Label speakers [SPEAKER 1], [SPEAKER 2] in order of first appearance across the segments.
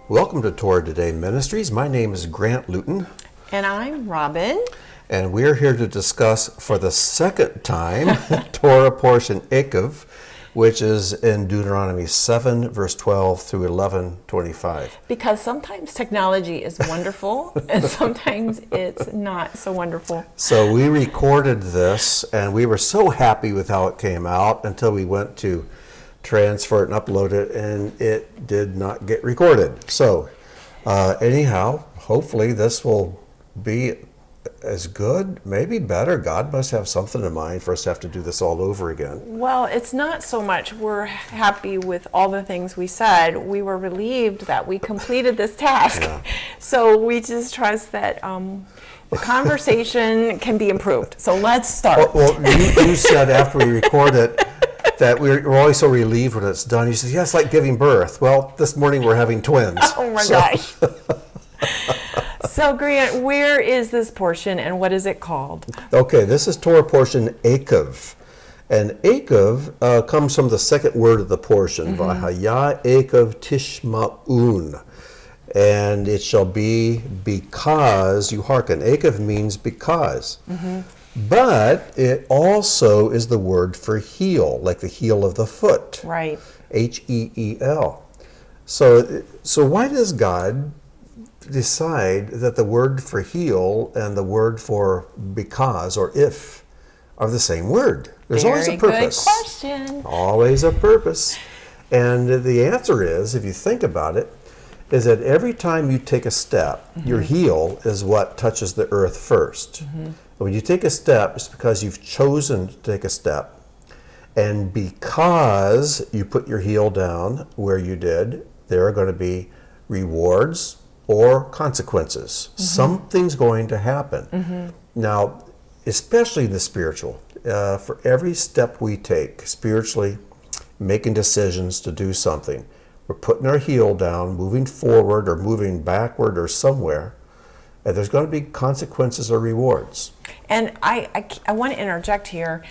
[SPEAKER 1] Welcome to Torah Today Ministries. My name is Grant Luton.
[SPEAKER 2] And I'm Robin.
[SPEAKER 1] And we're here to discuss for the second time Torah portion Eikev, which is in Deuteronomy 7, verse 12 through 11:25.
[SPEAKER 2] Because sometimes technology is wonderful and sometimes it's not so wonderful.
[SPEAKER 1] So we recorded this and we were so happy with how it came out until we went to transfer it and upload it, and it did not get recorded. So anyhow, hopefully this will be as good, maybe better. God must have something in mind for us to have to do this all over again.
[SPEAKER 2] Well, it's not so much we're happy with all the things we said. We were relieved that we completed this task.
[SPEAKER 1] Yeah.
[SPEAKER 2] So we just trust that the conversation can be improved. So let's start.
[SPEAKER 1] Well, you said after we record it that we're always so relieved when it's done. You said, yeah, it's like giving birth. Well, this morning we're having twins.
[SPEAKER 2] Oh my gosh. So, Grant, where is this portion and what is it called?
[SPEAKER 1] Okay, this is Torah portion Eikev. And Eikev comes from the second word of the portion, V'haya Eikev tishma'un. And it shall be because you hearken. Eikev means because. But it also is the word for heel, like the heel of the foot.
[SPEAKER 2] Right.
[SPEAKER 1] H-E-E-L. So why does God decide that the word for heel and the word for because or if are the same word? There's always a purpose.
[SPEAKER 2] Very good question.
[SPEAKER 1] Always a purpose. And the answer is, if you think about it, is that every time you take a step, your heel is what touches the earth first. When you take a step, it's because you've chosen to take a step. And because you put your heel down where you did, there are going to be rewards or consequences. Something's going to happen. Now, especially in the spiritual, for every step we take spiritually, making decisions to do something, we're putting our heel down, moving forward or moving backward or somewhere, and there's going to be consequences or rewards.
[SPEAKER 2] And I want to interject here.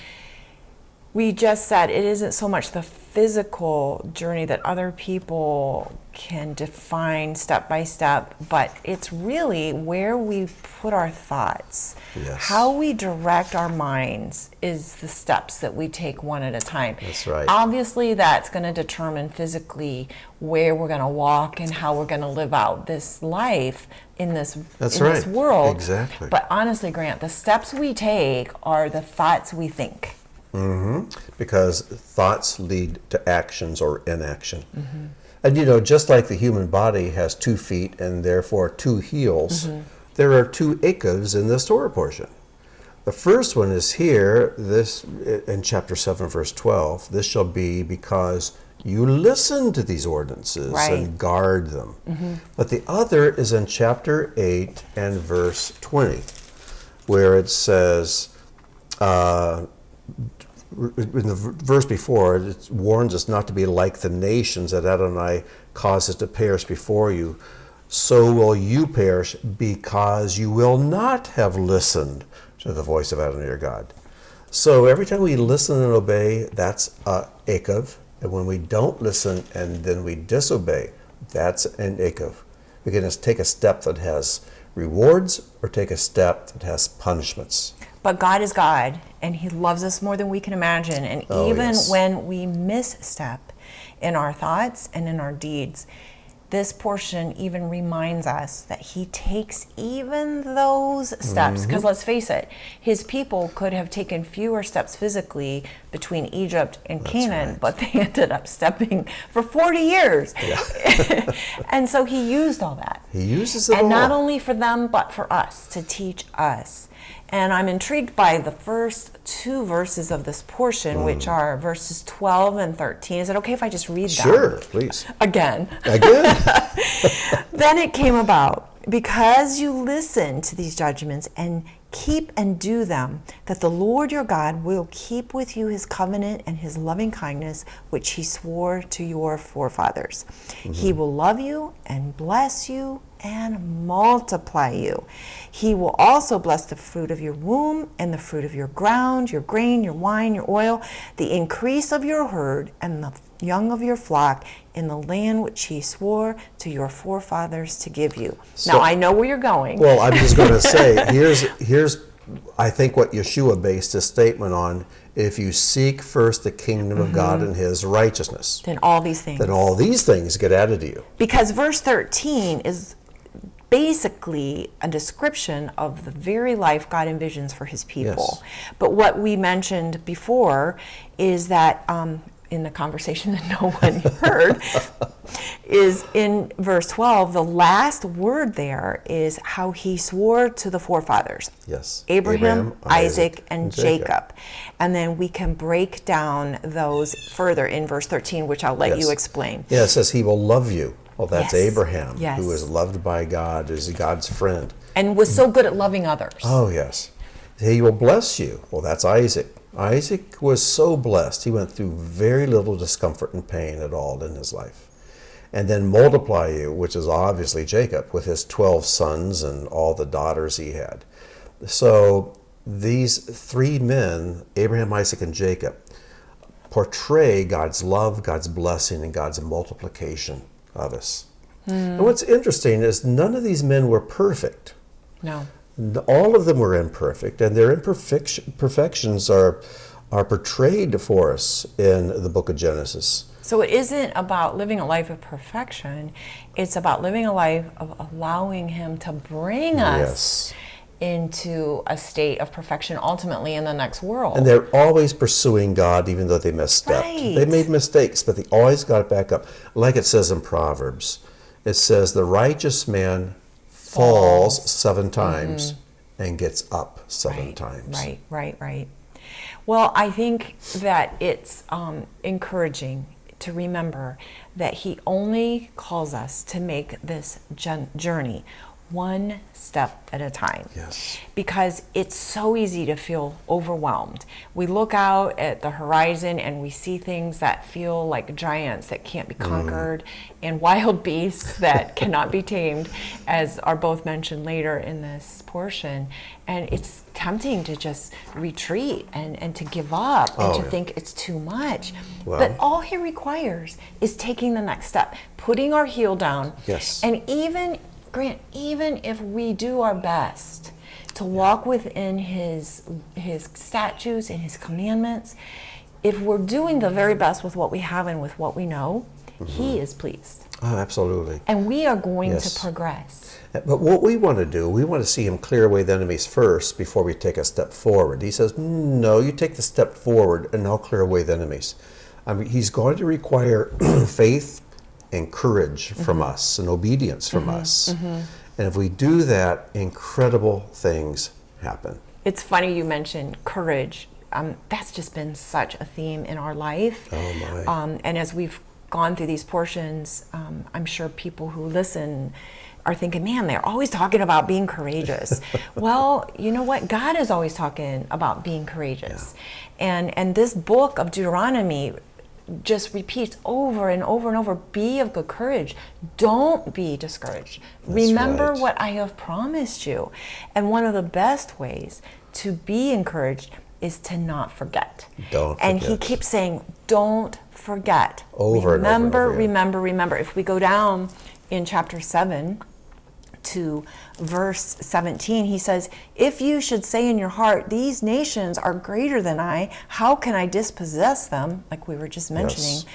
[SPEAKER 2] We just said it isn't so much the physical journey that other people can define step by step, but it's really where we put our thoughts.
[SPEAKER 1] Yes.
[SPEAKER 2] How we direct our minds is the steps that we take one at a time.
[SPEAKER 1] That's right.
[SPEAKER 2] Obviously, that's going to determine physically where we're going to walk and how we're going to live out this life in this this world.
[SPEAKER 1] Exactly.
[SPEAKER 2] But honestly, Grant, the steps we take are the thoughts we think.
[SPEAKER 1] Because thoughts lead to actions or inaction. And just like the human body has 2 feet and therefore 2 heels, there are 2 Eikevs in this Torah portion. The first one is here, this in chapter 7, verse 12. This shall be because you listen to these ordinances and guard them. But the other is in chapter 8 and verse 20, where it says, in the verse before, it warns us not to be like the nations that Adonai causes to perish before you. So will you perish because you will not have listened to the voice of Adonai your God. So every time we listen and obey, that's Eikev. And when we don't listen and then we disobey, that's an Eikev. We can just take a step that has rewards or take a step that has punishments.
[SPEAKER 2] But God is God, and He loves us more than we can imagine. And even when we misstep in our thoughts and in our deeds, this portion even reminds us that He takes even those steps. Because let's face it, His people could have taken fewer steps physically between Egypt and Canaan, but they ended up stepping for 40 years. Yeah. And so He used all that.
[SPEAKER 1] He uses it all.
[SPEAKER 2] And not only for them, but for us, to teach us. And I'm intrigued by the first 2 verses of this portion, which are verses 12 and 13. Is it okay if I just read them?
[SPEAKER 1] Sure, please.
[SPEAKER 2] Again. Then it came about, because you listen to these judgments and keep and do them, that the Lord your God will keep with you His covenant and His loving kindness, which He swore to your forefathers. He will love you and bless you and multiply you. He will also bless the fruit of your womb and the fruit of your ground, your grain, your wine, your oil, the increase of your herd, and the young of your flock in the land which he swore to your forefathers to give you.
[SPEAKER 1] So,
[SPEAKER 2] now, I know where you're going.
[SPEAKER 1] Well, I'm just going to say, here's I think what Yeshua based his statement on. If you seek first the kingdom of God and his righteousness,
[SPEAKER 2] then all these things
[SPEAKER 1] get added to you.
[SPEAKER 2] Because verse 13 is basically a description of the very life God envisions for his people.
[SPEAKER 1] Yes.
[SPEAKER 2] But what we mentioned before is that in the conversation that no one heard is in verse 12, the last word there is how he swore to the forefathers.
[SPEAKER 1] Yes.
[SPEAKER 2] Abraham, Isaac, and Jacob. And then we can break down those further in verse 13, which I'll let you explain.
[SPEAKER 1] Yeah, it says he will love you. Well, that's Abraham,
[SPEAKER 2] Yes.
[SPEAKER 1] who is loved by God, is God's friend.
[SPEAKER 2] And was so good at loving others.
[SPEAKER 1] Oh, yes. He will bless you. Well, that's Isaac. Isaac was so blessed. He went through very little discomfort and pain at all in his life. And then multiply you, which is obviously Jacob, with his 12 sons and all the daughters he had. So these three men, Abraham, Isaac, and Jacob, portray God's love, God's blessing, and God's multiplication of us. And what's interesting is none of these men were perfect.
[SPEAKER 2] No.
[SPEAKER 1] All of them were imperfect, and their imperfections are portrayed for us in the book of Genesis.
[SPEAKER 2] So it isn't about living a life of perfection. It's about living a life of allowing him to bring us into a state of perfection ultimately in the next world.
[SPEAKER 1] And they're always pursuing God even though they misstepped.
[SPEAKER 2] Right.
[SPEAKER 1] They made mistakes, but they always got it back up. Like it says in Proverbs, it says the righteous man falls 7 times and gets up 7 times.
[SPEAKER 2] Right. Well, I think that it's encouraging to remember that he only calls us to make this journey one step at a time.
[SPEAKER 1] Yes.
[SPEAKER 2] Because it's so easy to feel overwhelmed. We look out at the horizon and we see things that feel like giants that can't be conquered and wild beasts that cannot be tamed, as are both mentioned later in this portion. And it's tempting to just retreat and to give up and to think it's too much.
[SPEAKER 1] Well,
[SPEAKER 2] but all he requires is taking the next step, putting our heel down.
[SPEAKER 1] Yes.
[SPEAKER 2] And Grant, even if we do our best to walk within his statutes and his commandments, if we're doing the very best with what we have and with what we know, he is pleased.
[SPEAKER 1] Oh, absolutely.
[SPEAKER 2] And we are going to progress.
[SPEAKER 1] But what we want to do, we want to see him clear away the enemies first before we take a step forward. He says, no, you take the step forward and I'll clear away the enemies. I mean, he's going to require faith and courage from us and obedience from us. And if we do that, incredible things happen.
[SPEAKER 2] It's funny you mentioned courage. That's just been such a theme in our life.
[SPEAKER 1] Oh my.
[SPEAKER 2] And as we've gone through these portions, I'm sure people who listen are thinking, man, they're always talking about being courageous. Well, you know what? God is always talking about being courageous. And this book of Deuteronomy just repeats over and over and over, be of good courage. Don't be discouraged. Remember what I have promised you. And one of the best ways to be encouraged is to not forget.
[SPEAKER 1] Don't
[SPEAKER 2] and
[SPEAKER 1] forget.
[SPEAKER 2] he keeps saying, don't forget.
[SPEAKER 1] Over and over and over again.
[SPEAKER 2] Remember. If we go down in chapter 7 to verse 17, he says, if you should say in your heart, these nations are greater than I, how can I dispossess them? Like we were just mentioning.
[SPEAKER 1] Yes.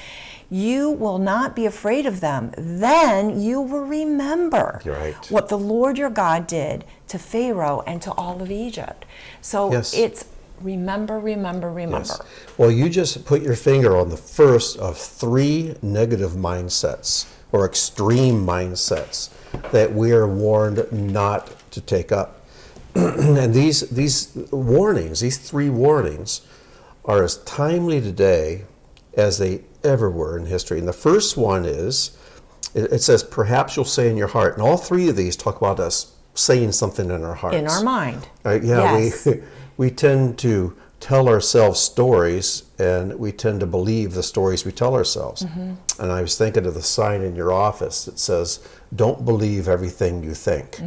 [SPEAKER 2] You will not be afraid of them. Then you will remember what the Lord your God did to Pharaoh and to all of Egypt. So it's remember.
[SPEAKER 1] Yes. Well, you just put your finger on the first of 3 negative mindsets or extreme mindsets that we are warned not to take up. And these warnings, these 3 warnings, are as timely today as they ever were in history. And the first one is, it says, perhaps you'll say in your heart. And all 3 of these talk about us saying something in our hearts.
[SPEAKER 2] In our mind.
[SPEAKER 1] We tend to tell ourselves stories, and we tend to believe the stories we tell ourselves. And I was thinking of the sign in your office that says, don't believe everything you think.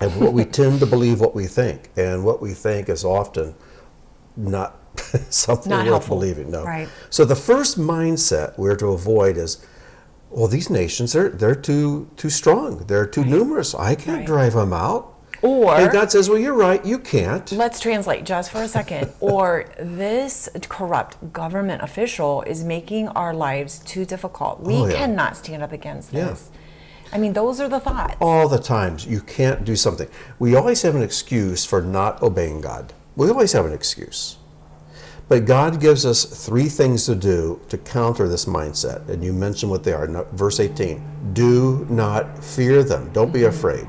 [SPEAKER 1] And we tend to believe what we think, and what we think is often not something
[SPEAKER 2] Not
[SPEAKER 1] worth
[SPEAKER 2] helpful.
[SPEAKER 1] believing. No.
[SPEAKER 2] Right.
[SPEAKER 1] So the first mindset we're to avoid is, well, these nations they're too strong. They're too numerous. I can't
[SPEAKER 2] Right.
[SPEAKER 1] drive them out.
[SPEAKER 2] Or
[SPEAKER 1] And God says, well, you're right. You can't.
[SPEAKER 2] let's translate just for a second. Or this corrupt government official is making our lives too difficult. We
[SPEAKER 1] Oh, yeah.
[SPEAKER 2] cannot stand up against
[SPEAKER 1] Yeah.
[SPEAKER 2] this. I mean, those are the thoughts.
[SPEAKER 1] All the times you can't do something. We always have an excuse for not obeying God. We always have an excuse. But God gives us 3 things to do to counter this mindset. And you mentioned what they are. Verse 18, do not fear them. Don't be afraid.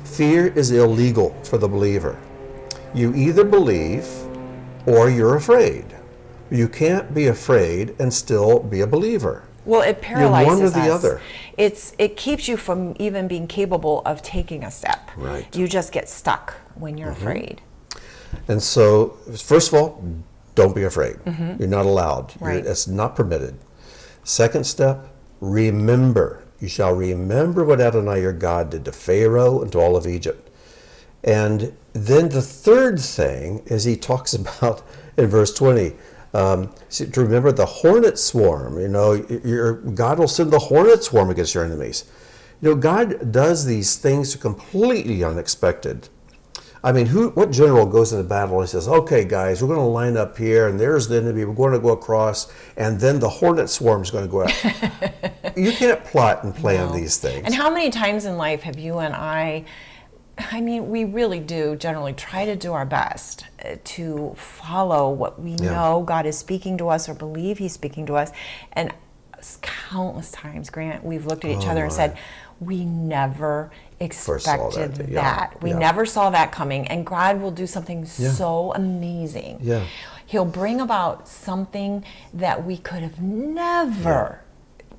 [SPEAKER 1] Fear is illegal for the believer. You either believe or you're afraid. You can't be afraid and still be a believer.
[SPEAKER 2] Well, it paralyzes
[SPEAKER 1] one or the
[SPEAKER 2] us.
[SPEAKER 1] other.
[SPEAKER 2] It keeps you from even being capable of taking a step.
[SPEAKER 1] Right.
[SPEAKER 2] You just get stuck when you're afraid.
[SPEAKER 1] And so, first of all, don't be afraid. You're not allowed.
[SPEAKER 2] Right.
[SPEAKER 1] It's not permitted. Second step, remember. You shall remember what Adonai your God did to Pharaoh and to all of Egypt. And then the third thing is he talks about in verse 20, to remember the hornet swarm. You know, God will send the hornet swarm against your enemies. You know, God does these things completely unexpected. I mean, what general goes into battle and says, okay, guys, we're going to line up here, and there's the enemy, we're going to go across, and then the hornet swarm is going to go out. You can't plot and plan these things.
[SPEAKER 2] And how many times in life have you and I mean, we really do generally try to do our best to follow what we know God is speaking to us or believe he's speaking to us. And countless times, Grant, we've looked at each other and said, we never expected that. We never saw that coming. And God will do something so amazing.
[SPEAKER 1] Yeah.
[SPEAKER 2] He'll bring about something that we could have never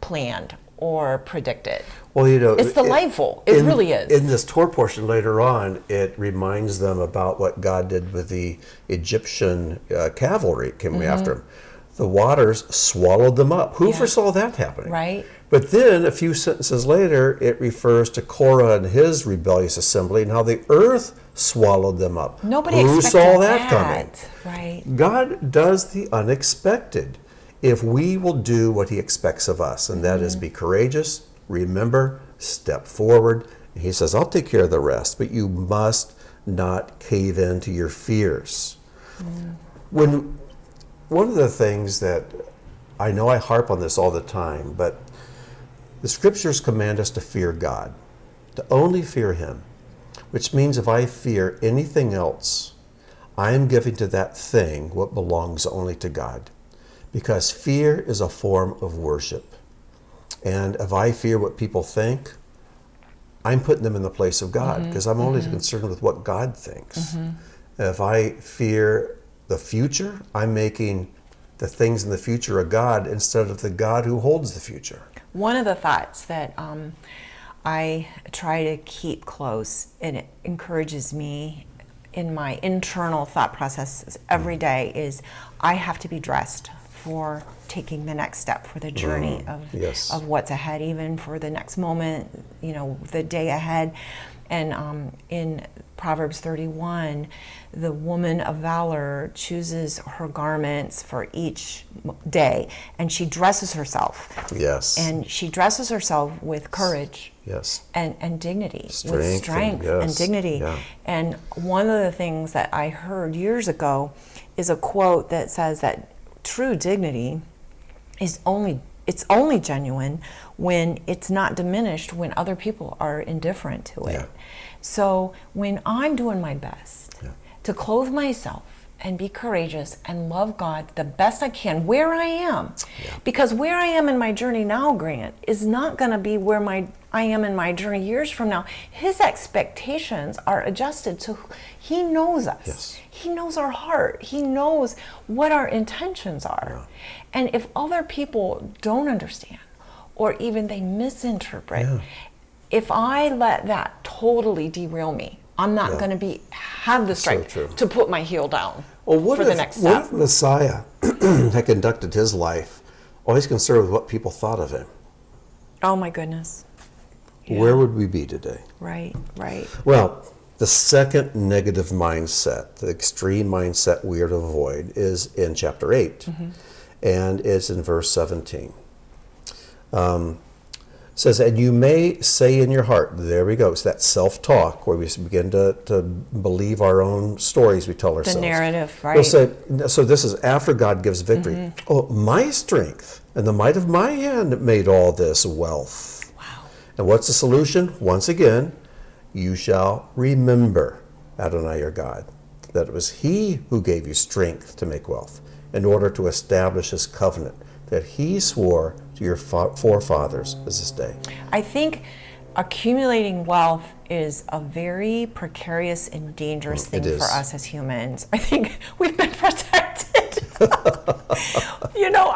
[SPEAKER 2] planned or predicted.
[SPEAKER 1] Well, you know,
[SPEAKER 2] it's delightful. It really is.
[SPEAKER 1] In this Torah portion later on, it reminds them about what God did with the Egyptian cavalry coming after him. The waters swallowed them up. Who foresaw that happening?
[SPEAKER 2] Right.
[SPEAKER 1] But then, a few sentences later, it refers to Korah and his rebellious assembly and how the earth swallowed them up.
[SPEAKER 2] Nobody
[SPEAKER 1] Who
[SPEAKER 2] expected
[SPEAKER 1] saw that coming?
[SPEAKER 2] Right.
[SPEAKER 1] God does the unexpected if we will do what he expects of us, and that is be courageous, remember, step forward. He says, I'll take care of the rest, but you must not cave in to your fears. One of the things that I know I harp on this all the time, but the scriptures command us to fear God, to only fear him, which means if I fear anything else, I am giving to that thing what belongs only to God. Because fear is a form of worship. And if I fear what people think, I'm putting them in the place of God, because I'm only concerned with what God thinks. If I fear the future, I'm making the things in the future a God instead of the God who holds the future.
[SPEAKER 2] One of the thoughts that I try to keep close, and it encourages me in my internal thought process every day, is I have to be dressed for taking the next step, for the journey of what's ahead, even for the next moment, you know, the day ahead. And in Proverbs 31, the woman of valor chooses her garments for each day, and she dresses herself.
[SPEAKER 1] Yes.
[SPEAKER 2] And she dresses herself with courage.
[SPEAKER 1] Yes.
[SPEAKER 2] And dignity,
[SPEAKER 1] Strength
[SPEAKER 2] with strength and dignity. Yeah. And one of the things that I heard years ago is a quote that says that true dignity is only genuine when it's not diminished when other people are indifferent to it. So when I'm doing my best to clothe myself and be courageous and love God the best I can where I am, because where I am in my journey now, Grant, is not going to be where I am in my journey years from now. His expectations are adjusted to, he knows us.
[SPEAKER 1] Yes.
[SPEAKER 2] He knows our heart. He knows what our intentions are. And if other people don't understand, or even they misinterpret, if I let that totally derail me, I'm not going to have the strength to put my heel down for the next step.
[SPEAKER 1] What if Messiah had conducted his life always concerned with what people thought of him?
[SPEAKER 2] Oh my goodness.
[SPEAKER 1] Where would we be today?
[SPEAKER 2] Right.
[SPEAKER 1] Well, The second negative mindset, the extreme mindset we are to avoid, is in chapter 8, and it's in verse 17. It says, and you may say in your heart, there we go, it's that self-talk where we begin to believe our own stories we tell ourselves.
[SPEAKER 2] The narrative, right?
[SPEAKER 1] We'll say, so this is after God gives victory. Oh, my strength and the might of my hand made all this wealth.
[SPEAKER 2] Wow.
[SPEAKER 1] And what's the solution? Once again, you shall remember Adonai your God, that it was He who gave you strength to make wealth in order to establish His covenant that He swore to your forefathers as this day.
[SPEAKER 2] I think accumulating wealth is a very precarious and dangerous thing for us as humans. I think we've been protected.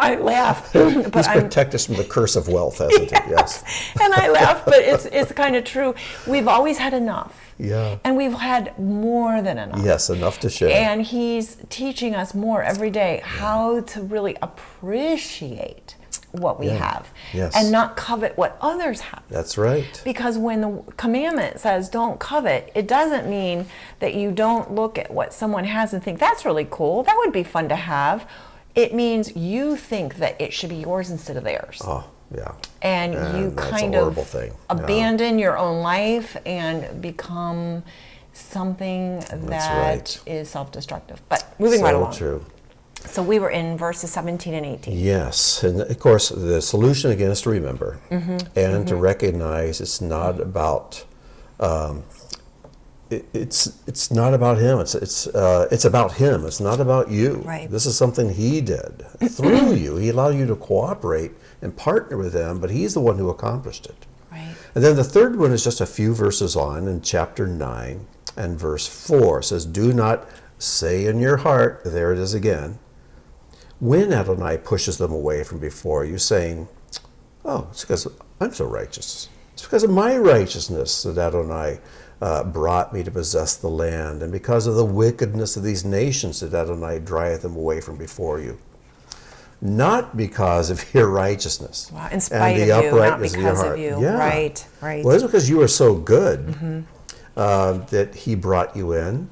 [SPEAKER 2] I laugh. But
[SPEAKER 1] He's protected us from the curse of wealth, hasn't He? Yes.
[SPEAKER 2] And I laugh, but it's kind of true. We've always had enough.
[SPEAKER 1] Yeah.
[SPEAKER 2] And we've had more than enough.
[SPEAKER 1] Yes, enough to share.
[SPEAKER 2] And He's teaching us more every day how to really appreciate what we have, and not covet what others have.
[SPEAKER 1] That's right.
[SPEAKER 2] Because when the commandment says don't covet, it doesn't mean that you don't look at what someone has and think that's really cool, that would be fun to have. It means you think that it should be yours instead of theirs.
[SPEAKER 1] Oh, yeah.
[SPEAKER 2] And you kind of abandon your own life and become something that is self-destructive. But moving right along.
[SPEAKER 1] So true.
[SPEAKER 2] So we were in verses 17 and 18.
[SPEAKER 1] Yes, and of course the solution again is to remember and to recognize it's not about it's not about him. It's about him. It's not about you.
[SPEAKER 2] Right.
[SPEAKER 1] This is something He did through you. He allowed you to cooperate and partner with Him, but He's the one who accomplished it.
[SPEAKER 2] Right.
[SPEAKER 1] And then the third one is just a few verses on in chapter 9 and verse 4. It says, do not say in your heart, there it is again, when Adonai pushes them away from before you, saying, oh, it's because I'm so righteous. It's because of my righteousness that Adonai brought me to possess the land, and because of the wickedness of these nations that Adonai drieth them away from before you. Not because of your righteousness.
[SPEAKER 2] Wow. In spite
[SPEAKER 1] and the
[SPEAKER 2] of you, not
[SPEAKER 1] uprightness
[SPEAKER 2] because
[SPEAKER 1] of
[SPEAKER 2] of
[SPEAKER 1] your heart.
[SPEAKER 2] you.
[SPEAKER 1] Yeah.
[SPEAKER 2] Right.
[SPEAKER 1] Well, it's because you are so good that He brought you in.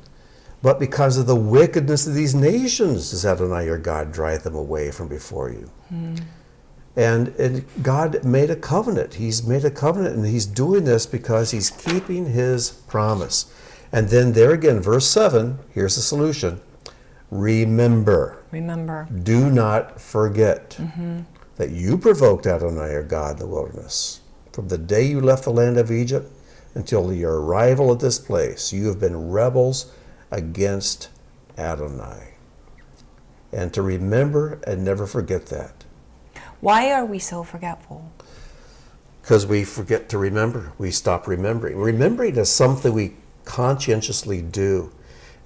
[SPEAKER 1] But because of the wickedness of these nations, does Adonai your God drive them away from before you. And God made a covenant. He's made a covenant, and He's doing this because He's keeping His promise. And then there again, verse 7, here's the solution. Remember. Do not forget that you provoked Adonai your God in the wilderness. From the day you left the land of Egypt until your arrival at this place, you have been rebels against Adonai. And to remember and never forget that.
[SPEAKER 2] Why are we so forgetful?
[SPEAKER 1] Because we forget to remember. We stop remembering. Remembering is something we conscientiously do.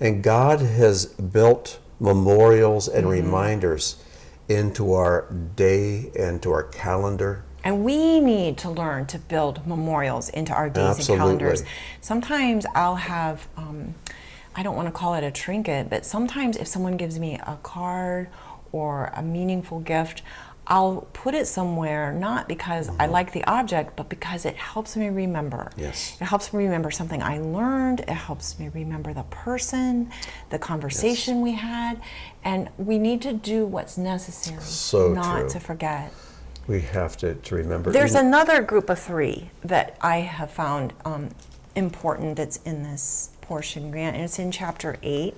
[SPEAKER 1] And God has built memorials and reminders into our day and to our calendar.
[SPEAKER 2] And we need to learn to build memorials into our days and calendars. Sometimes I'll have, I don't want to call it a trinket, but sometimes if someone gives me a card or a meaningful gift, I'll put it somewhere, not because I like the object, but because it helps me remember.
[SPEAKER 1] Yes.
[SPEAKER 2] It helps me remember something I learned. It helps me remember the person, the conversation we had. And we need to do what's necessary, not to forget.
[SPEAKER 1] We have to remember.
[SPEAKER 2] There's another group of three that I have found important that's in this portion, Grant, and it's in chapter 8.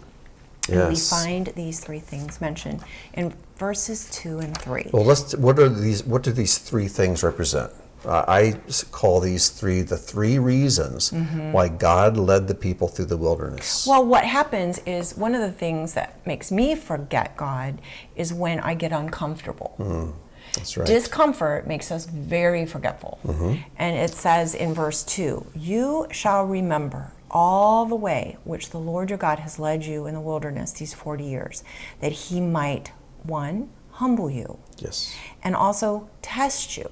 [SPEAKER 2] And we find these three things mentioned in verses 2 and 3.
[SPEAKER 1] Well, what do these three things represent? I call these three the three reasons why God led the people through the wilderness.
[SPEAKER 2] Well, what happens is one of the things that makes me forget God is when I get uncomfortable.
[SPEAKER 1] That's right.
[SPEAKER 2] Discomfort makes us very forgetful. And it says in verse 2, you shall remember all the way which the Lord your God has led you in the wilderness these 40 years, that He might, 1, humble you.
[SPEAKER 1] Yes.
[SPEAKER 2] And also test you.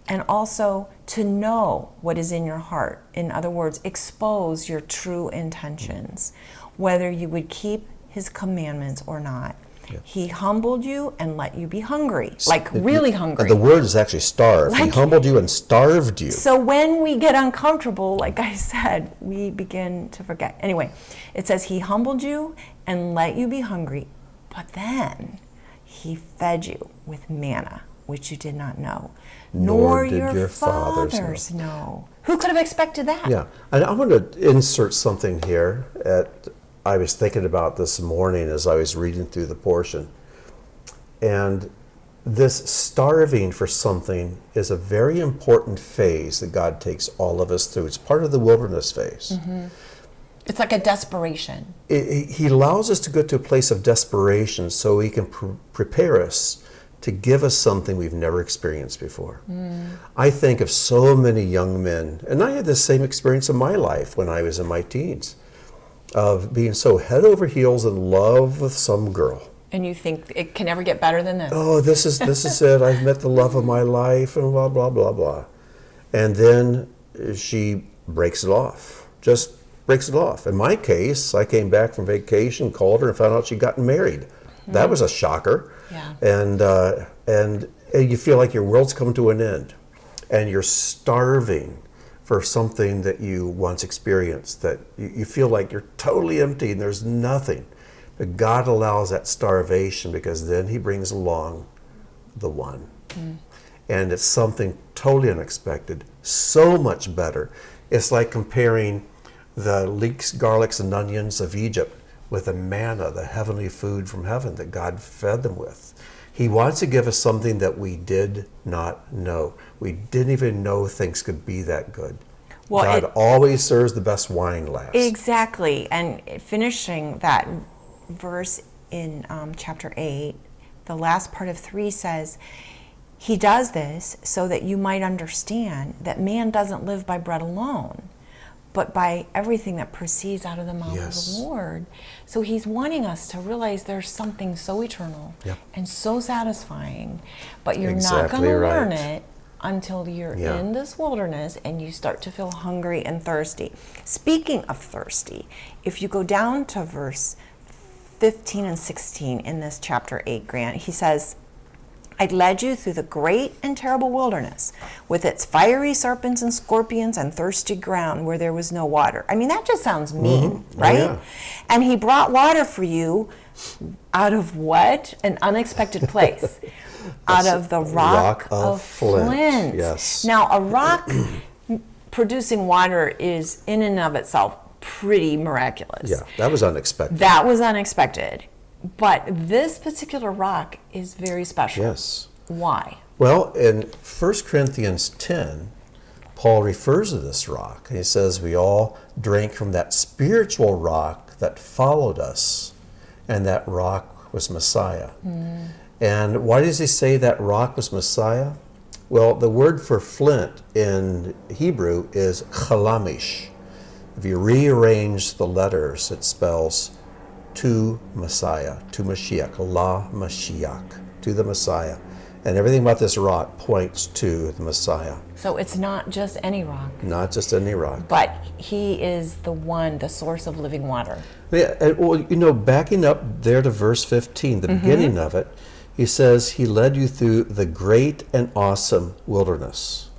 [SPEAKER 2] And also to know what is in your heart. In other words, expose your true intentions, whether you would keep His commandments or not. He humbled you and let you be hungry, like really hungry.
[SPEAKER 1] The word is actually starve. He humbled you and starved you.
[SPEAKER 2] So when we get uncomfortable, like I said, we begin to forget. Anyway, it says he humbled you and let you be hungry, but then he fed you with manna, which you did not know, nor did your fathers know. Who could have expected that?
[SPEAKER 1] Yeah, and I'm going to insert something here. I was thinking about this morning as I was reading through the portion. And this starving for something is a very important phase that God takes all of us through. It's part of the wilderness phase.
[SPEAKER 2] Mm-hmm. It's like a desperation.
[SPEAKER 1] He allows us to go to a place of desperation so he can prepare us to give us something we've never experienced before. I think of so many young men, and I had the same experience in my life when I was in my teens, of being so head over heels in love with some girl.
[SPEAKER 2] And you think it can never get better than this?
[SPEAKER 1] Oh, this is it. I've met the love of my life, and blah, blah, blah, blah. And then she breaks it off, just breaks it off. In my case, I came back from vacation, called her, and found out she'd gotten married. That was a shocker.
[SPEAKER 2] Yeah.
[SPEAKER 1] And you feel like your world's come to an end, and you're starving for something that you once experienced, that you feel like you're totally empty and there's nothing. But God allows that starvation because then he brings along the one. And it's something totally unexpected, so much better. It's like comparing the leeks, garlics, and onions of Egypt with the manna, the heavenly food from heaven that God fed them with. He wants to give us something that we did not know. We didn't even know things could be that good. Well, God always serves the best wine last.
[SPEAKER 2] Exactly. And finishing that verse in chapter 8, the last part of 3 says, he does this so that you might understand that man doesn't live by bread alone, but by everything that proceeds out of the mouth of the Lord. So he's wanting us to realize there's something so eternal and so satisfying, but you're not going to learn it until you're in this wilderness and you start to feel hungry and thirsty. Speaking of thirsty, if you go down to verse 15 and 16 in this chapter 8, Grant, he says, I led you through the great and terrible wilderness with its fiery serpents and scorpions and thirsty ground where there was no water. I mean, that just sounds mean, right? Oh, yeah. And he brought water for you out of what? An unexpected place. Out of the rock of flint.
[SPEAKER 1] Yes.
[SPEAKER 2] Now, a rock producing water is in and of itself pretty miraculous.
[SPEAKER 1] Yeah, that was unexpected.
[SPEAKER 2] That was unexpected. But this particular rock is very special.
[SPEAKER 1] Yes.
[SPEAKER 2] Why?
[SPEAKER 1] Well, in 1 Corinthians 10, Paul refers to this rock. He says we all drank from that spiritual rock that followed us, and that rock was Messiah. And why does he say that rock was Messiah? Well, the word for flint in Hebrew is chalamish. If you rearrange the letters, it spells to Messiah, to Mashiach, La Mashiach, to the Messiah. And everything about this rock points to the Messiah.
[SPEAKER 2] So it's not just any rock.
[SPEAKER 1] Not just any rock.
[SPEAKER 2] But he is the one, the source of living water.
[SPEAKER 1] Yeah, and, well, you know, backing up there to verse 15, the beginning of it, he says he led you through the great and awesome wilderness.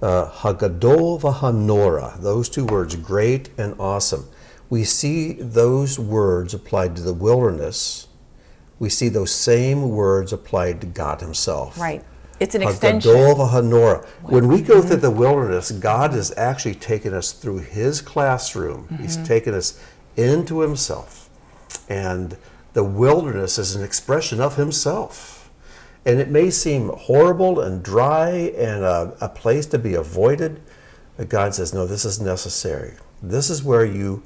[SPEAKER 1] Hagadol v'hanora, those two words, great and awesome. We see those words applied to the wilderness. We see those same words applied to God himself.
[SPEAKER 2] Right. It's an extension.
[SPEAKER 1] Hagadol v'hanora. When we go through the wilderness, God is actually taking us through his classroom. He's taken us into himself. And the wilderness is an expression of himself. And it may seem horrible and dry and a place to be avoided, but God says, no, this is necessary. This is where you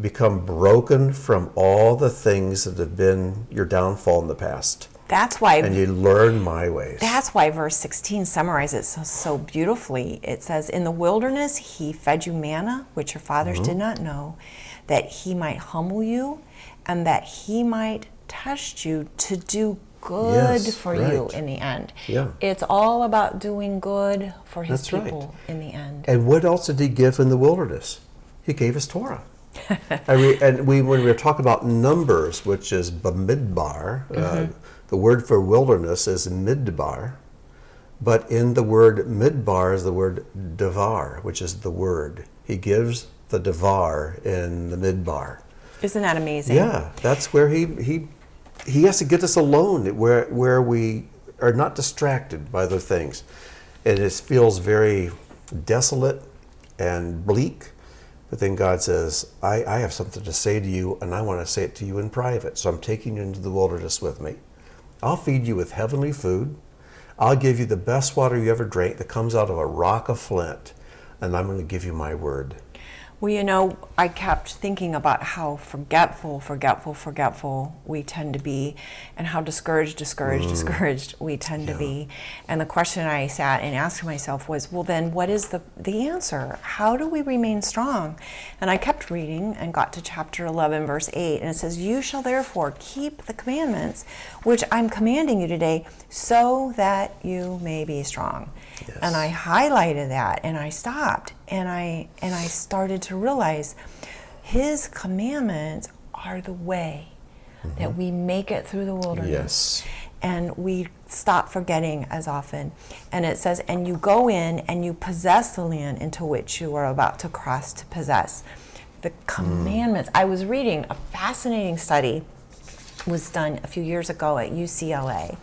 [SPEAKER 1] become broken from all the things that have been your downfall in the past.
[SPEAKER 2] That's why.
[SPEAKER 1] And you learn my ways.
[SPEAKER 2] That's why verse 16 summarizes it so beautifully. It says, in the wilderness he fed you manna, which your fathers did not know, that he might humble you and that he might test you to do good for you in the end.
[SPEAKER 1] Yeah.
[SPEAKER 2] It's all about doing good for his people in the end.
[SPEAKER 1] And what else did he give in the wilderness? He gave us Torah. When we were talking about numbers, which is Bamidbar, the word for wilderness is midbar, but in the word midbar is the word devar, which is the word. He gives the devar in the midbar.
[SPEAKER 2] Isn't that amazing?
[SPEAKER 1] Yeah, that's where he has to get us alone, where we are not distracted by other things. And it feels very desolate and bleak. But then God says, I have something to say to you, and I want to say it to you in private. So I'm taking you into the wilderness with me. I'll feed you with heavenly food. I'll give you the best water you ever drank that comes out of a rock of flint. And I'm going to give you my word.
[SPEAKER 2] Well, I kept thinking about how forgetful we tend to be, and how discouraged we tend to be. And the question I sat and asked myself was, well, then what is the answer? How do we remain strong? And I kept reading and got to chapter 11, verse 8, and it says, you shall therefore keep the commandments which I'm commanding you today, so that you may be strong. Yes. And I highlighted that, and I stopped, and I started to realize his commandments are the way that we make it through the wilderness.
[SPEAKER 1] Yes.
[SPEAKER 2] And we stop forgetting as often. And it says, and you go in and you possess the land into which you are about to cross to possess. The commandments. I was reading a fascinating study was done a few years ago at UCLA.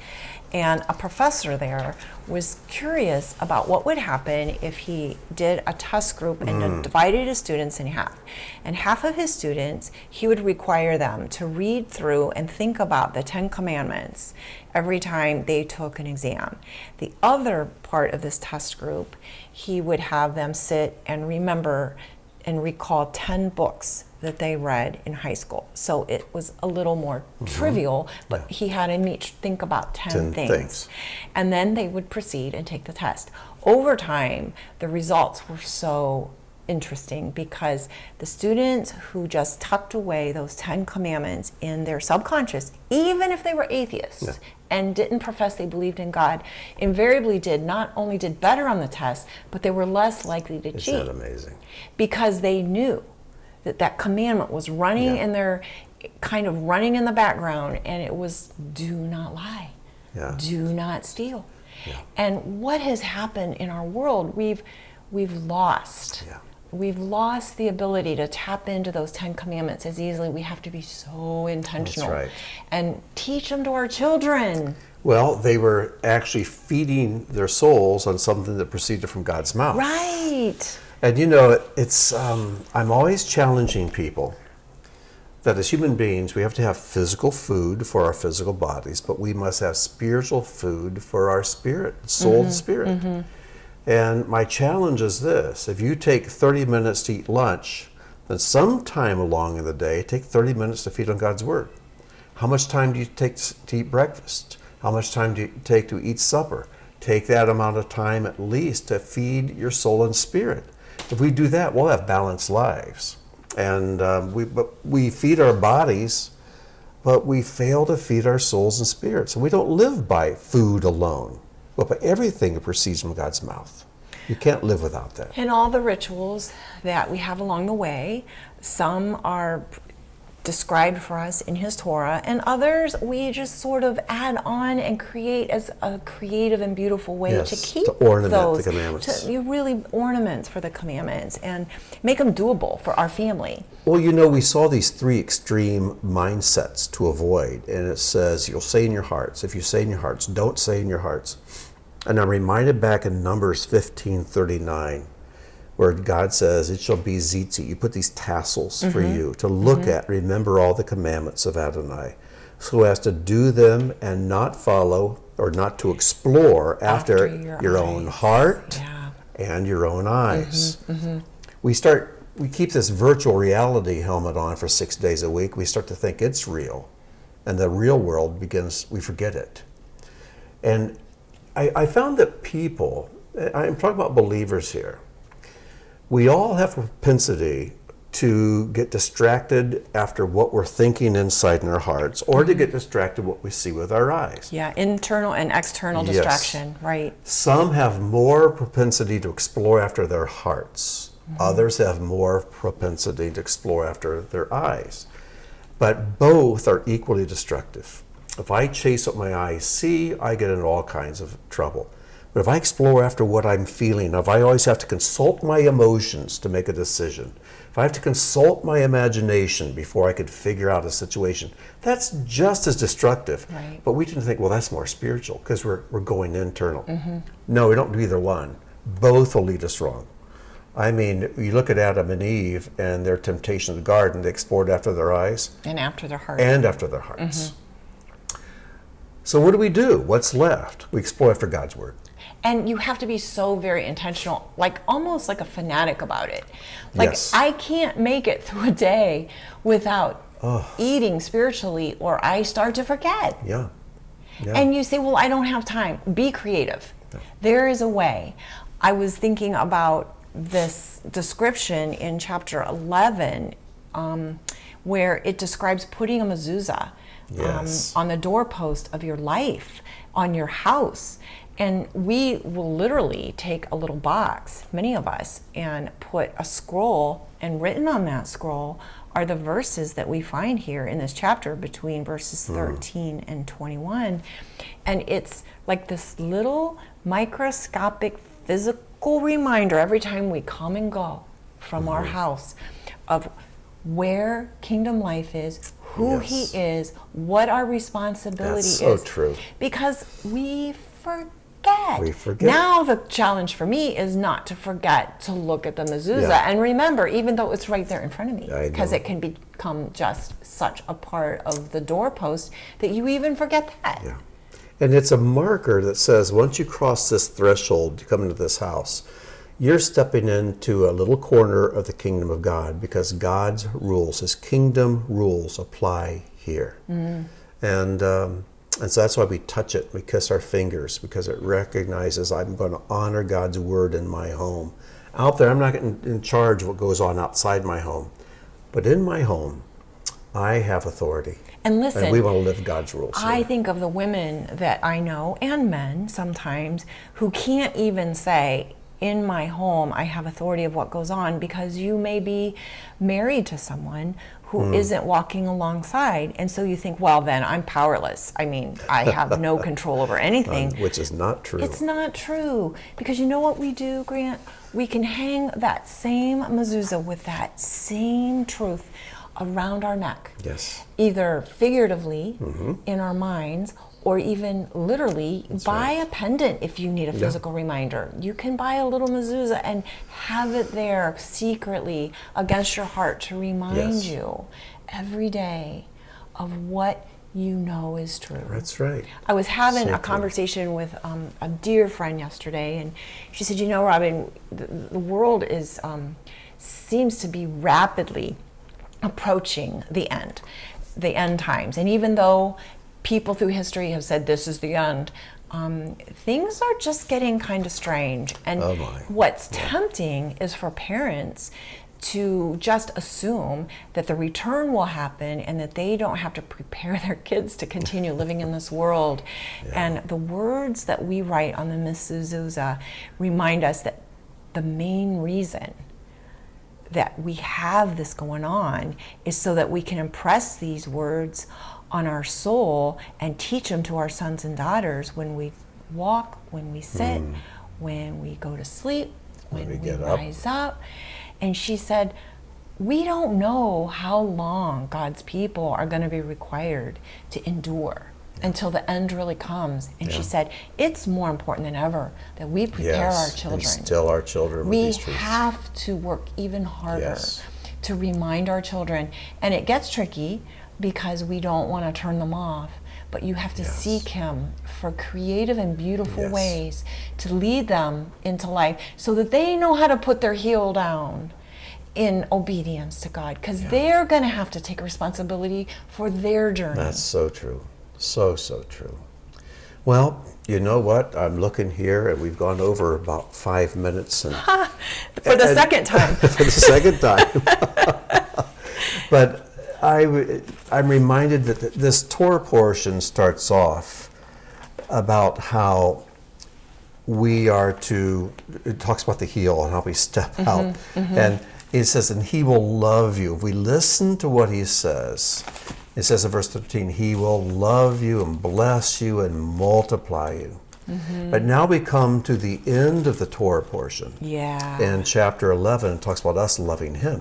[SPEAKER 2] And a professor there was curious about what would happen if he did a test group and divided his students in half. And half of his students, he would require them to read through and think about the 10 Commandments every time they took an exam. The other part of this test group, he would have them sit and remember and recall 10 books that they read in high school. So it was a little more trivial, but he had them each think about 10 things. And then they would proceed and take the test. Over time, the results were so interesting because the students who just tucked away those 10 commandments in their subconscious, even if they were atheists and didn't profess they believed in God, invariably not only did better on the test, but they were less likely to cheat.
[SPEAKER 1] Isn't that amazing?
[SPEAKER 2] Because they knew that commandment was running in their, kind of running in the background, and it was, do not lie, do not steal. And what has happened in our world, we've lost. We've lost the ability to tap into those 10 commandments as easily. We have to be so intentional and teach them to our children.
[SPEAKER 1] Well, they were actually feeding their souls on something that proceeded from God's mouth.
[SPEAKER 2] Right.
[SPEAKER 1] And it's I'm always challenging people that as human beings, we have to have physical food for our physical bodies, but we must have spiritual food for our spirit, soul and spirit. And my challenge is this: if you take 30 minutes to eat lunch, then sometime along in the day, take 30 minutes to feed on God's Word. How much time do you take to eat breakfast? How much time do you take to eat supper? Take that amount of time at least to feed your soul and spirit. If we do that, we'll have balanced lives. And we feed our bodies, but we fail to feed our souls and spirits. And we don't live by food alone, but by everything that proceeds from God's mouth. You can't live without that.
[SPEAKER 2] And all the rituals that we have along the way, some are described for us in his Torah, and others we just sort of add on and create as a creative and beautiful way to keep
[SPEAKER 1] to ornament
[SPEAKER 2] those,
[SPEAKER 1] the commandments.
[SPEAKER 2] Really ornaments for the commandments and make them doable for our family.
[SPEAKER 1] Well, we saw these 3 extreme mindsets to avoid, and it says you'll say in your hearts. If you say in your hearts, don't say in your hearts. And I'm reminded back in Numbers 15:39, where God says, it shall be zitzit. You put these tassels for you to look at, remember all the commandments of Adonai, so as to do them and not follow or not to explore after your own heart and your own eyes. We keep this virtual reality helmet on for 6 days a week. We start to think it's real, and the real world we forget it. And I found that people, I'm talking about believers here, we all have a propensity to get distracted after what we're thinking inside in our hearts, or to get distracted what we see with our eyes.
[SPEAKER 2] Yeah, internal and external distraction, right.
[SPEAKER 1] Some have more propensity to explore after their hearts. Others have more propensity to explore after their eyes. But both are equally destructive. If I chase what my eyes see, I get into all kinds of trouble. But if I explore after what I'm feeling, if I always have to consult my emotions to make a decision, if I have to consult my imagination before I could figure out a situation, that's just as destructive.
[SPEAKER 2] Right.
[SPEAKER 1] But we tend to think, well, that's more spiritual because we're going internal. No, we don't do either one. Both will lead us wrong. I mean, you look at Adam and Eve and their temptation of the garden, they explored after their eyes.
[SPEAKER 2] And after their heart.
[SPEAKER 1] And after their hearts. So what do? What's left? We explore after God's word.
[SPEAKER 2] And you have to be so very intentional, like almost like a fanatic about it. Like,
[SPEAKER 1] Yes.
[SPEAKER 2] I can't make it through a day without eating spiritually, or I start to forget.
[SPEAKER 1] Yeah.
[SPEAKER 2] And you say, well, I don't have time. Be creative. There is a way. I was thinking about this description in chapter 11, where it describes putting a mezuzah
[SPEAKER 1] Yes.
[SPEAKER 2] on the doorpost of your life, on your house. And we will literally take a little box, many of us, and put a scroll, and written on that scroll are the verses that we find here in this chapter between verses 13 and 21. And it's like this little microscopic physical reminder every time we come and go from our house of where kingdom life is, who
[SPEAKER 1] Yes.
[SPEAKER 2] he is, what our responsibility
[SPEAKER 1] That's so
[SPEAKER 2] is.
[SPEAKER 1] true.
[SPEAKER 2] Because we forget.
[SPEAKER 1] We forget.
[SPEAKER 2] Now the challenge for me is not to forget to look at the mezuzah and remember, even though it's right there in front of me,
[SPEAKER 1] I
[SPEAKER 2] because
[SPEAKER 1] know.
[SPEAKER 2] it can become just such a part of the doorpost that you even forget that.
[SPEAKER 1] Yeah. And it's a marker that says once you cross this threshold to come into this house, you're stepping into a little corner of the kingdom of God, because God's rules, his kingdom rules, apply here. And so that's why we touch it. We kiss our fingers, because it recognizes I'm going to honor God's word in my home. Out there, I'm not in charge of what goes on outside my home. But in my home, I have authority.
[SPEAKER 2] And listen,
[SPEAKER 1] And we want to live God's rules.
[SPEAKER 2] I think of the women that I know, and men sometimes, who can't even say, in my home, I have authority of what goes on, because you may be married to someone who isn't walking alongside. And so you think, well, then I'm powerless. I mean, I have no control over anything.
[SPEAKER 1] Which is not true.
[SPEAKER 2] It's not true. Because you know what we do, Grant? We can hang that same mezuzah with that same truth around our neck.
[SPEAKER 1] Yes.
[SPEAKER 2] Either figuratively in our minds, or even literally buy a pendant if you need a physical reminder. You can buy a little mezuzah and have it there secretly against your heart to remind you every day of what you know is true.
[SPEAKER 1] That's right.
[SPEAKER 2] I was having
[SPEAKER 1] So
[SPEAKER 2] a conversation with a dear friend yesterday, and she said, you know, Robin, the world is seems to be rapidly approaching the end times. And even though people through history have said this is the end, things are just getting kind of strange. And what's tempting is for parents to just assume that the return will happen and that they don't have to prepare their kids to continue living in this world. And the words that we write on the mezuzah remind us that the main reason that we have this going on is so that we can impress these words on our soul and teach them to our sons and daughters when we walk, when we sit, when we go to sleep, when we rise up. And she said, we don't know how long God's people are going to be required to endure until the end really comes. And she said, it's more important than ever that we prepare our children.
[SPEAKER 1] Instill our children with these truths.
[SPEAKER 2] We have to work even harder to remind our children. And it gets tricky because we don't want to turn them off. But you have to seek him for creative and beautiful ways to lead them into life so that they know how to put their heel down in obedience to God. Because they're going to have to take responsibility for their journey.
[SPEAKER 1] That's so true. So true. Well, you know what? I'm looking here, and we've gone over about 5 minutes. And,
[SPEAKER 2] for the second time.
[SPEAKER 1] For the second time. But I'm reminded that this Torah portion starts off about how we are to, it talks about the heel and how we step out. And it says, and he will love you. If we listen to what he says, it says in verse 13, he will love you and bless you and multiply you. But now we come to the end of the Torah portion.
[SPEAKER 2] Yeah.
[SPEAKER 1] In chapter 11, it talks about us loving him.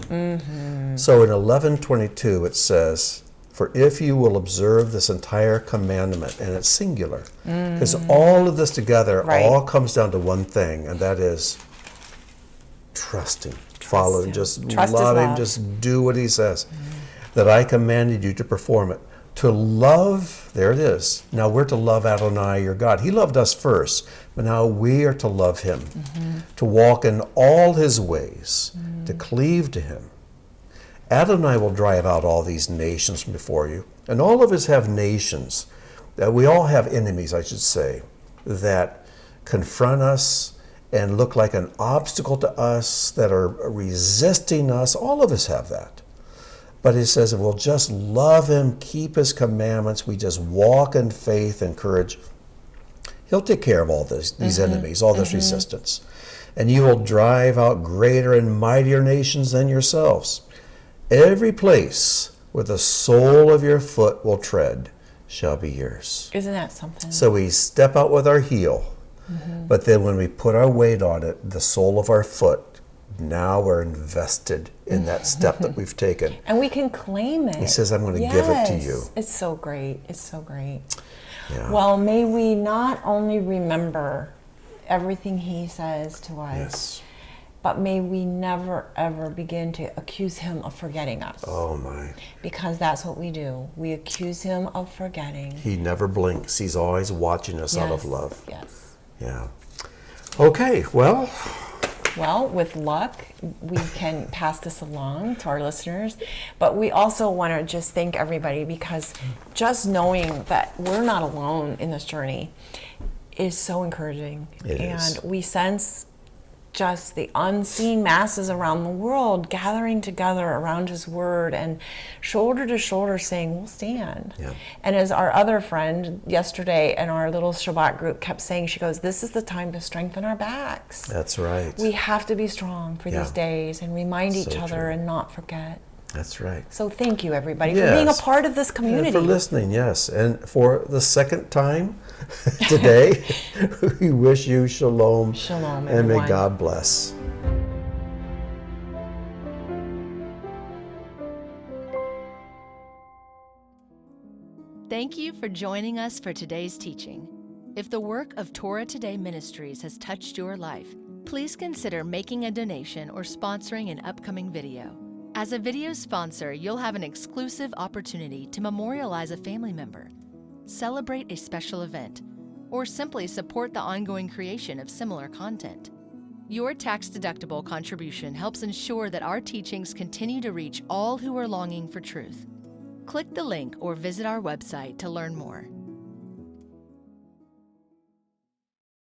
[SPEAKER 1] So in 11:22, it says, for if you will observe this entire commandment, and it's singular, because all of this together all comes down to one thing, and that is trusting, following, just love him, just do what he says. That I commanded you to perform it. To love, there it is. Now we're to love Adonai, your God. He loved us first, but now we are to love him. To walk in all his ways, to cleave to him. Adonai will drive out all these nations from before you. And all of us have nations. We all have enemies, I should say, that confront us and look like an obstacle to us, that are resisting us. All of us have that. But it says if we'll just love him, keep his commandments, we just walk in faith and courage, he'll take care of all these enemies, all this resistance. And you will drive out greater and mightier nations than yourselves. Every place where the sole of your foot will tread shall be yours.
[SPEAKER 2] Isn't that something?
[SPEAKER 1] So we step out with our heel, but then when we put our weight on it, the sole of our foot, now we're invested in that step that we've taken.
[SPEAKER 2] And we can claim it.
[SPEAKER 1] He says, I'm going to give it to you.
[SPEAKER 2] It's so great. It's so great.
[SPEAKER 1] Yeah.
[SPEAKER 2] Well, may we not only remember everything he says to us, but may we never, ever begin to accuse him of forgetting us.
[SPEAKER 1] Oh, my.
[SPEAKER 2] Because that's what we do. We accuse him of forgetting.
[SPEAKER 1] He never blinks. He's always watching us out of love.
[SPEAKER 2] Yes.
[SPEAKER 1] Yeah. Okay, well,
[SPEAKER 2] with luck, we can pass this along to our listeners. But we also want to just thank everybody, because just knowing that we're not alone in this journey is so encouraging.
[SPEAKER 1] It is.
[SPEAKER 2] And we sense just the unseen masses around the world gathering together around his word and shoulder to shoulder saying, we'll stand.
[SPEAKER 1] Yeah.
[SPEAKER 2] And as our other friend yesterday in our little Shabbat group kept saying, she goes, this is the time to strengthen our backs.
[SPEAKER 1] That's right.
[SPEAKER 2] We have to be strong for these days and remind each other
[SPEAKER 1] true.
[SPEAKER 2] and not forget.
[SPEAKER 1] That's right.
[SPEAKER 2] So thank you, everybody, for being a part of this community.
[SPEAKER 1] And for listening, yes. And for the second time today, we wish you shalom.
[SPEAKER 2] Shalom,
[SPEAKER 1] and may
[SPEAKER 2] everyone.
[SPEAKER 1] God bless.
[SPEAKER 3] Thank you for joining us for today's teaching. If the work of Torah Today Ministries has touched your life, please consider making a donation or sponsoring an upcoming video. As a video sponsor, you'll have an exclusive opportunity to memorialize a family member, celebrate a special event, or simply support the ongoing creation of similar content. Your tax-deductible contribution helps ensure that our teachings continue to reach all who are longing for truth. Click the link or visit our website to learn more.